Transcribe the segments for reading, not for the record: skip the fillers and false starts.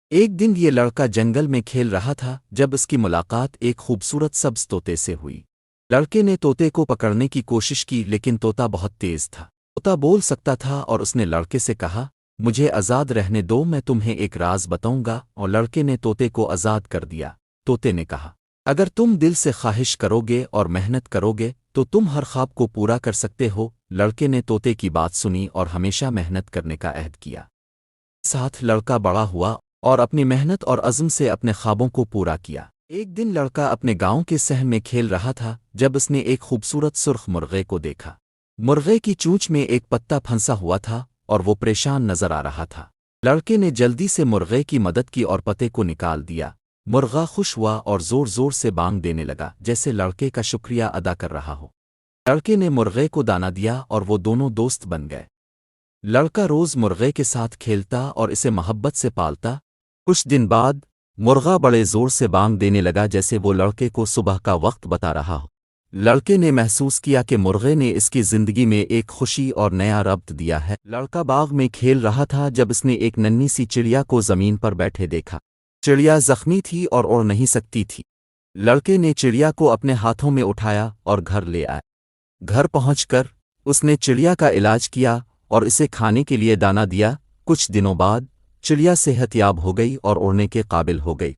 ایک دن یہ لڑکا جنگل میں کھیل رہا تھا جب اس کی ملاقات ایک خوبصورت سبز طوطے سے ہوئی۔ لڑکے نے طوطے کو پکڑنے کی کوشش کی لیکن طوطا بہت تیز تھا۔ طوطا بول سکتا تھا اور اس نے لڑکے سے کہا، مجھے آزاد رہنے دو، میں تمہیں ایک راز بتاؤں گا، اور لڑکے نے طوطے کو آزاد کر دیا۔ طوطے نے کہا، اگر تم دل سے خواہش کرو گے اور محنت کرو گے تو تم ہر خواب کو پورا کر سکتے ہو۔ لڑکے نے طوطے کی بات سنی اور ہمیشہ محنت کرنے کا عہد کیا۔ ساتھ لڑکا بڑا ہوا اور اپنی محنت اور عزم سے اپنے خوابوں کو پورا کیا۔ ایک دن لڑکا اپنے گاؤں کے صحن میں کھیل رہا تھا جب اس نے ایک خوبصورت سرخ مرغے کو دیکھا۔ مرغے کی چونچ میں ایک پتا پھنسا ہوا تھا اور وہ پریشان نظر آ رہا تھا۔ لڑکے نے جلدی سے مرغے کی مدد کی اور پتے کو نکال دیا۔ مرغا خوش ہوا اور زور زور سے بانگ دینے لگا جیسے لڑکے کا شکریہ ادا کر رہا ہو۔ لڑکے نے مرغے کو دانا دیا اور وہ دونوں دوست بن گئے۔ لڑکا روز مرغے کے ساتھ کھیلتا اور اسے محبت سے پالتا۔ کچھ دن بعد مرغا بڑے زور سے بانگ دینے لگا جیسے وہ لڑکے کو صبح کا وقت بتا رہا ہو۔ لڑکے نے محسوس کیا کہ مرغے نے اس کی زندگی میں ایک خوشی اور نیا ربط دیا ہے۔ لڑکا باغ میں کھیل رہا تھا جب اس نے ایک ننھی سی چڑیا کو زمین پر بیٹھے دیکھا۔ چڑیا زخمی تھی اور اڑ نہیں سکتی تھی۔ لڑکے نے چڑیا کو اپنے ہاتھوں میں اٹھایا اور گھر لے آیا۔ گھر پہنچ کر اس نے چڑیا کا علاج کیا اور اسے کھانے کے لیے دانا دیا۔ کچھ دنوں بعد چڑیا صحت یاب ہو گئی اور اڑنے کے قابل ہو گئی۔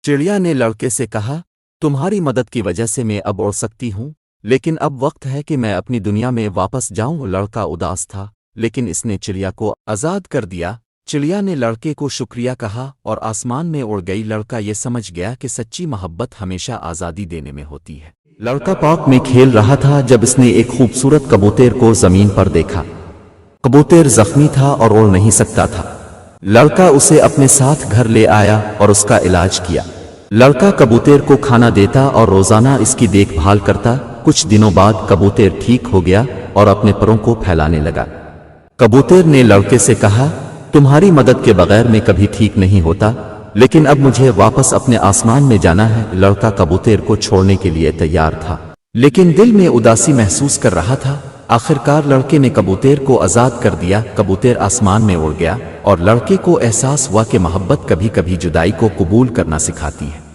چڑیا نے لڑکے سے کہا، تمہاری مدد کی وجہ سے میں اب اڑ سکتی ہوں، لیکن اب وقت ہے کہ میں اپنی دنیا میں واپس جاؤں۔ لڑکا اداس تھا لیکن اس نے چڑیا کو آزاد کر دیا۔ چڑیا نے لڑکے کو شکریہ کہا اور آسمان میں اڑ گئی۔ لڑکا یہ سمجھ گیا کہ سچی محبت ہمیشہ آزادی دینے میں ہوتی ہے۔ لڑکا پارک میں کھیل رہا تھا جب اس نے ایک خوبصورت کبوتر کو زمین پر دیکھا۔ کبوتر زخمی تھا اور اڑ نہیں سکتا تھا۔ لڑکا اسے اپنے ساتھ گھر لے آیا اور اس کا علاج کیا۔ لڑکا کبوتر کو کھانا دیتا اور روزانہ اس کی دیکھ بھال کرتا۔ کچھ دنوں بعد کبوتر ٹھیک ہو گیا اور اپنے پروں کو پھیلانے لگا۔ کبوتر نے لڑکے سے کہا، تمہاری مدد کے بغیر میں کبھی ٹھیک نہیں ہوتا، لیکن اب مجھے واپس اپنے آسمان میں جانا ہے۔ لڑکا کبوتر کو چھوڑنے کے لیے تیار تھا لیکن دل میں اداسی محسوس کر رہا تھا۔ آخرکار لڑکے نے کبوتر کو آزاد کر دیا۔ کبوتر آسمان میں اڑ گیا اور لڑکے کو احساس ہوا کہ محبت کبھی کبھی جدائی کو قبول کرنا سکھاتی ہے۔